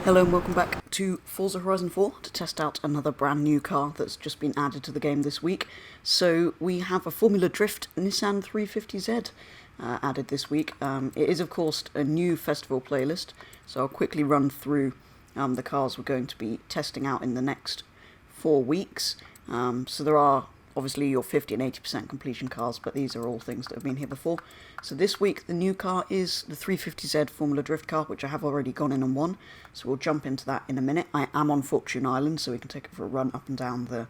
Hello and welcome back to Forza Horizon 4 to test out another brand new car that's just been added to the game this week. So we have a Formula Drift Nissan 350Z added this week. It is of course a new festival playlist, so I'll quickly run through the cars we're going to be testing out in the next 4 weeks. So there are obviously your 50 and 80% completion cars, but these are all things that have been here before. So this week the new car is the 350Z Formula Drift car, which I have already gone in and won, so we'll jump into that in a minute. I am on Fortune Island, so we can take it for a run up and down the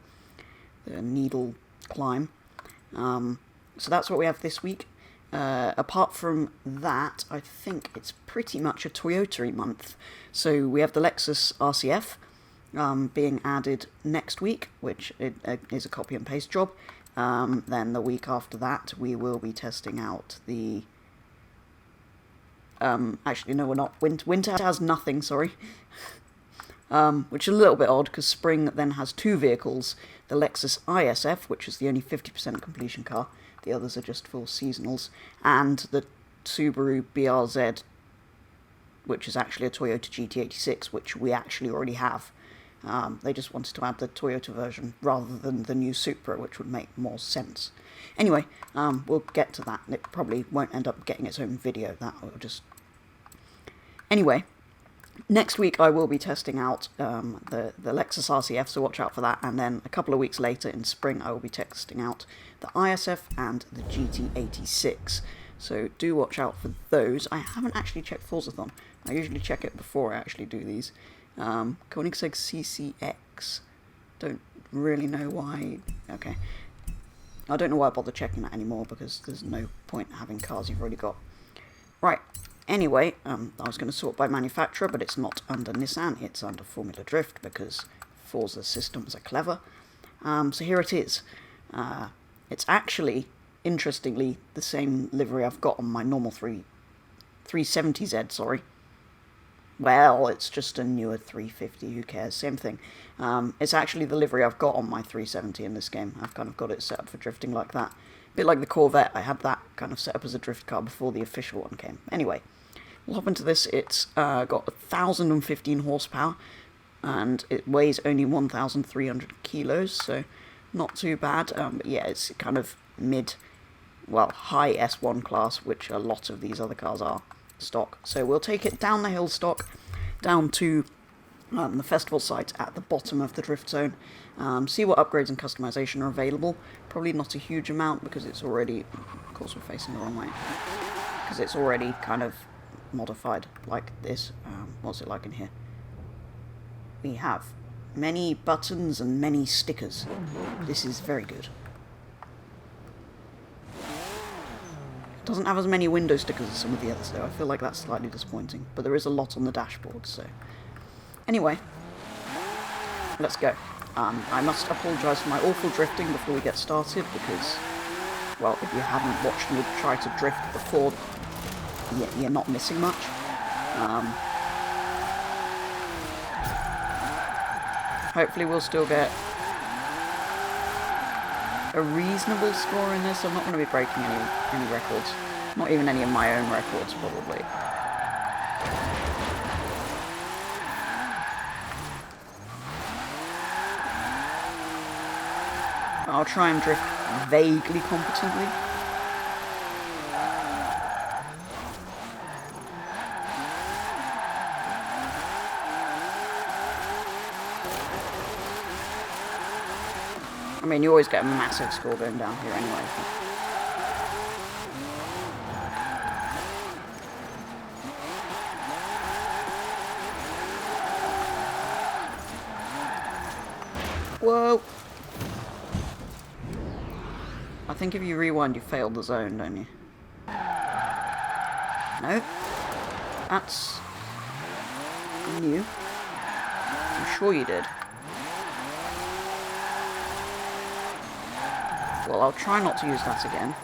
needle climb. So that's what we have this week. Apart from that, I think it's pretty much a Toyota month. So we have the Lexus RCF being added next week, which is a copy and paste job. Then the week after that, we will be testing out the... actually, no, we're not. Winter has nothing, sorry. Which is a little bit odd, because spring then has 2 vehicles. The Lexus ISF, which is the only 50% completion car. The others are just full seasonals. And the Subaru BRZ, which is actually a Toyota GT86, which we actually already have. They just wanted to add the Toyota version rather than the new Supra, which would make more sense. Anyway, we'll get to that. It probably won't end up getting its own video. That will just... Anyway, next week I will be testing out the Lexus RCF, so watch out for that. And then a couple of weeks later in spring I will be testing out the ISF and the GT86. So do watch out for those. I haven't actually checked Forzathon. I usually check it before I actually do these. Koenigsegg CCX. Don't really know why. Okay. I don't know why I bother checking that anymore, because there's no point having cars you've already got. Right. Anyway, I was going to sort by manufacturer, but it's not under Nissan, it's under Formula Drift, because Forza systems are clever. So here it is. It's actually, interestingly, the same livery I've got on my normal 370Z, sorry. Well, it's just a newer 350, who cares, same thing. It's actually the livery I've got on my 370 in this game. I've kind of got it set up for drifting like that. A bit like the Corvette, I had that kind of set up as a drift car before the official one came. Anyway, we'll hop into this. It's got 1,015 horsepower, and it weighs only 1,300 kilos, so not too bad. But yeah, it's kind of high S1 class, which a lot of these other cars are. Stock. So we'll take it down the hill stock, down to the festival site at the bottom of the drift zone, see what upgrades and customization are available. Probably not a huge amount, because it's already, of course we're facing the wrong way, because it's already kind of modified like this. What's it like in here? We have many buttons and many stickers. This is very good. Doesn't have as many window stickers as some of the others, though. I feel like that's slightly disappointing, but there is a lot on the dashboard, so... Anyway, let's go. I must apologise for my awful drifting before we get started, because, well, if you haven't watched me try to drift before, you're not missing much. Hopefully we'll still get a reasonable score in this. I'm not going to be breaking any records. Not even any of my own records, probably. I'll try and drift vaguely competently. I mean, you always get a massive score going down here anyway. Whoa! I think if you rewind, you failed the zone, don't you? No? That's... new. I'm sure you did. Well, I'll try not to use that again.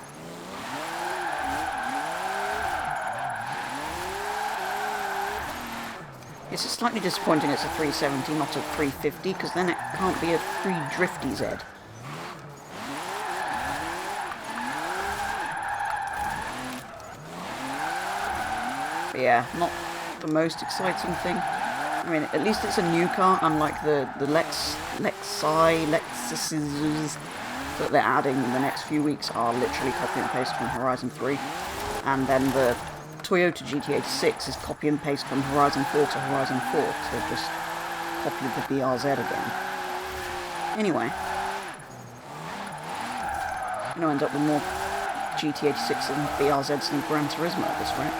It's slightly disappointing it's a 370, not a 350, because then it can't be a 350Z. But yeah, not the most exciting thing. I mean, at least it's a new car, unlike the Lexuses that they're adding in the next few weeks are literally copy and paste from Horizon 3. And then the Toyota GT86 is copy and paste from Horizon 4 to Horizon 4, so just copied the BRZ again. Anyway, I'm going to end up with more GT86s and BRZs than Gran Turismo at this rate.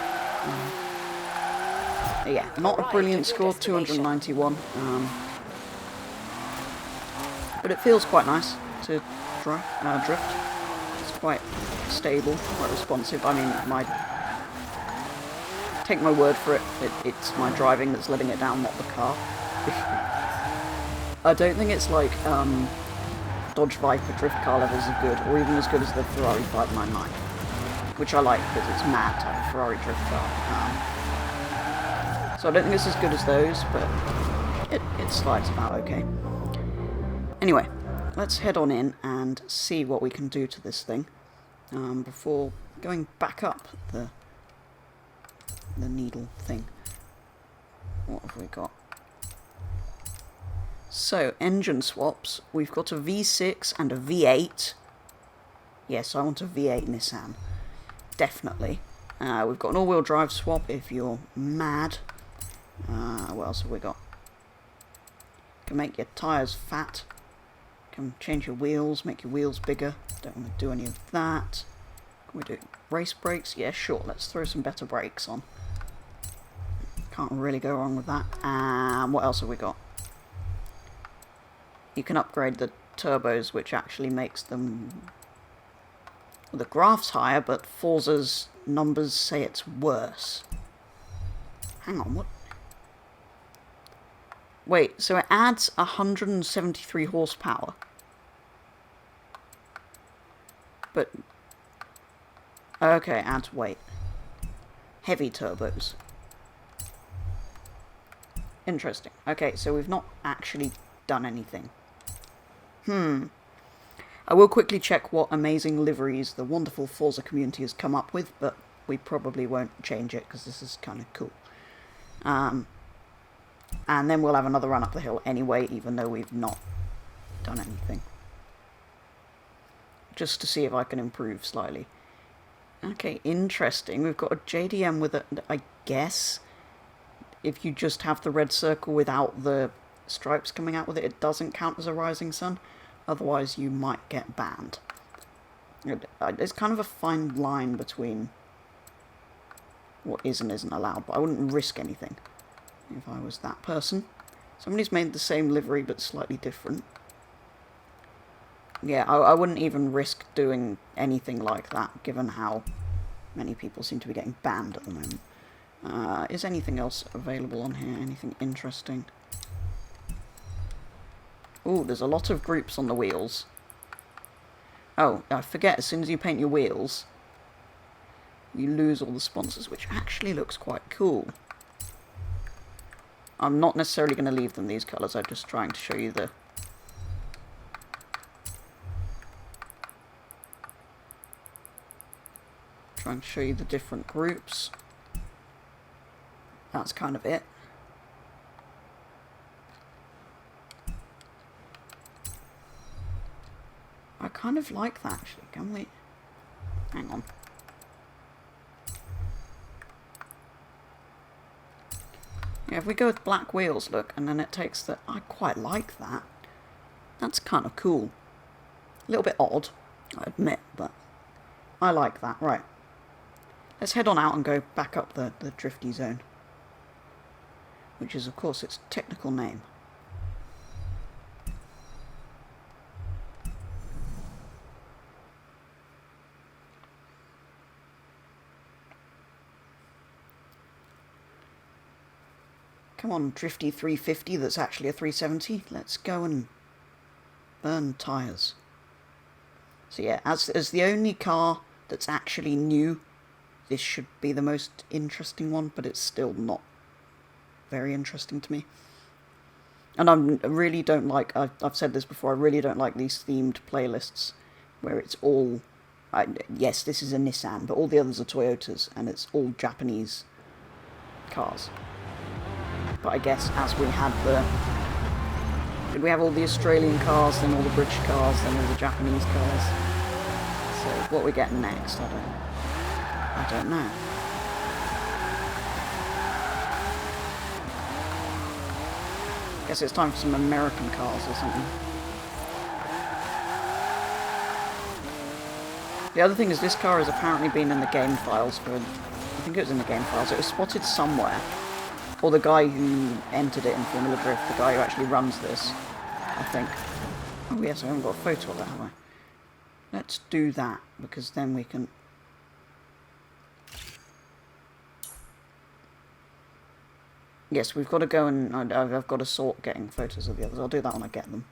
Yeah, not a brilliant score, 291. But it feels quite nice to drift. It's quite stable, quite responsive. I mean, take my word for it, it's my driving that's letting it down, not the car. I don't think it's like Dodge Viper drift car levels are good, or even as good as the Ferrari 599, which I like because it's mad to have a Ferrari drift car. So I don't think it's as good as those, but it slides about okay. Anyway, let's head on in and see what we can do to this thing before going back up the needle thing. What have we got? So, engine swaps. We've got a V6 and a V8. Yes, I want a V8 Nissan. Definitely. We've got an all-wheel drive swap if you're mad. What else have we got? Can make your tyres fat. Can change your wheels, make your wheels bigger. Don't want to do any of that. Can we do race brakes? Yeah, sure. Let's throw some better brakes on. Can't really go wrong with that. And what else have we got? You can upgrade the turbos, which actually makes them... Well, the graph's higher, but Forza's numbers say it's worse. Hang on, what? Wait, so it adds 173 horsepower. But... Okay, adds weight. Heavy turbos. Interesting. Okay, so we've not actually done anything. I will quickly check what amazing liveries the wonderful Forza community has come up with, but we probably won't change it because this is kind of cool. And then we'll have another run up the hill anyway, even though we've not done anything. Just to see if I can improve slightly. Okay, interesting. We've got a JDM with a, I guess, if you just have the red circle without the stripes coming out with it, it doesn't count as a rising sun. Otherwise, you might get banned. There's kind of a fine line between what is and isn't allowed, but I wouldn't risk anything if I was that person. Somebody's made the same livery, but slightly different. Yeah, I wouldn't even risk doing anything like that, given how many people seem to be getting banned at the moment. Is anything else available on here? Anything interesting? Ooh, there's a lot of groups on the wheels. Oh, I forget, as soon as you paint your wheels, you lose all the sponsors, which actually looks quite cool. I'm not necessarily going to leave them these colours, I'm just trying to show you the... Trying to show you the different groups. That's kind of it. I kind of like that, actually. Can we... Hang on. Yeah, if we go with black wheels, look, and then it takes the... I quite like that. That's kind of cool. A little bit odd, I admit, but I like that. Right. Let's head on out and go back up the drifty zone. Which is, of course, its technical name. Come on, drifty 350 that's actually a 370. Let's go and burn tyres. So yeah, as the only car that's actually new, this should be the most interesting one, but it's still not very interesting to me. And I really don't like, I've said this before, I really don't like these themed playlists where it's all, yes, this is a Nissan, but all the others are Toyotas, and it's all Japanese cars. But I guess as we had the... Did we have all the Australian cars, then all the British cars, then all the Japanese cars? So what we're getting next, I don't know. Guess it's time for some American cars or something. The other thing is this car has apparently been in the game files for... I think it was in the game files. It was spotted somewhere. Or the guy who entered it in Formula Drift, the guy who actually runs this, I think. Oh yes, I haven't got a photo of that, have I? Let's do that, because then we can... Yes, we've got to go and... I've got to sort getting photos of the others. I'll do that when I get them,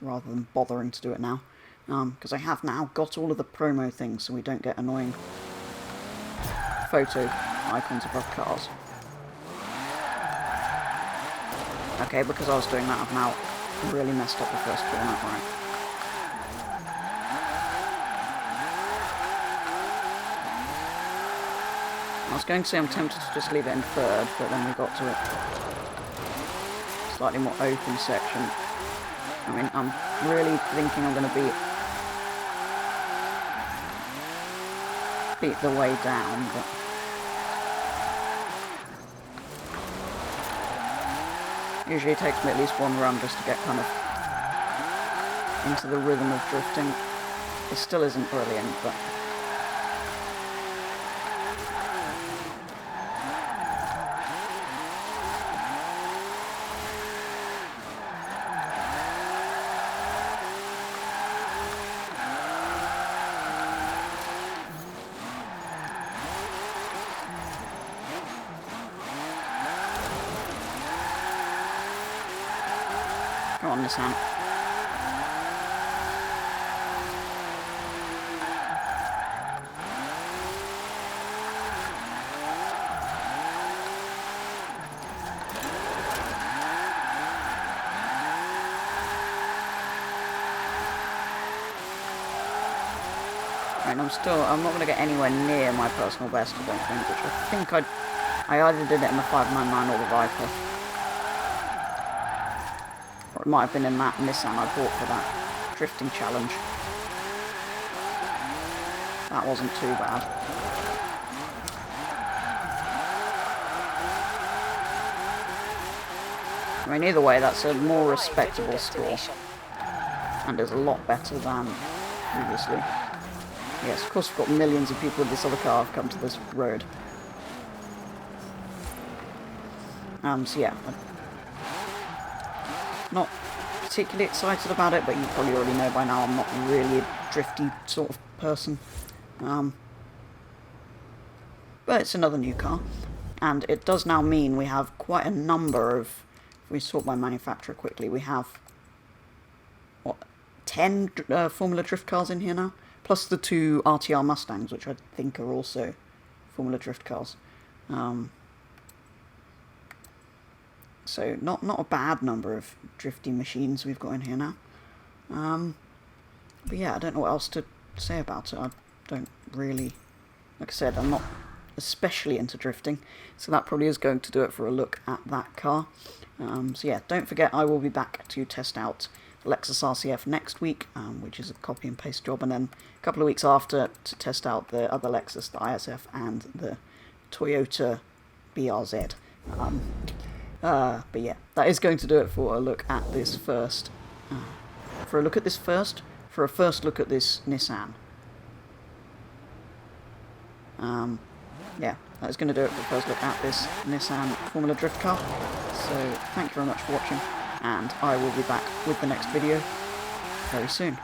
rather than bothering to do it now. Because I have now got all of the promo things, so we don't get annoying photo icons above cars. Okay, because I was doing that, I've now really messed up the first corner, right? I was going to say I'm tempted to just leave it in third, but then we got to a slightly more open section. I mean, I'm really thinking I'm going to beat the way down, but... Usually it takes me at least one run just to get kind of into the rhythm of drifting. It still isn't brilliant, but... Come on, Nissan. Right, I'm not going to get anywhere near my personal best, I don't think, which I think I either did it in the 599 or the Viper. Or it might have been in that Nissan I bought for that drifting challenge. That wasn't too bad. I mean, either way, that's a more respectable score. And is a lot better than previously. Yes, of course we've got millions of people with this other car have come to this road. So yeah, I'm not particularly excited about it, but you probably already know by now I'm not really a drifty sort of person. But it's another new car, and it does now mean we have quite a number of, if we sort by manufacturer quickly, we have, what, 10 Formula Drift cars in here now? Plus the 2 RTR Mustangs, which I think are also Formula Drift cars. So not a bad number of drifty machines we've got in here now. But yeah, I don't know what else to say about it. I don't really... Like I said, I'm not especially into drifting, so that probably is going to do it for a look at that car. So yeah, don't forget I will be back to test out the Lexus RCF next week, which is a copy and paste job, and then a couple of weeks after to test out the other Lexus, the ISF, and the Toyota BRZ. But yeah, that is going to do it for a look at this first. For a first look at this Nissan. Yeah, that is going to do it for a first look at this Nissan Formula Drift car. So thank you very much for watching, and I will be back with the next video very soon.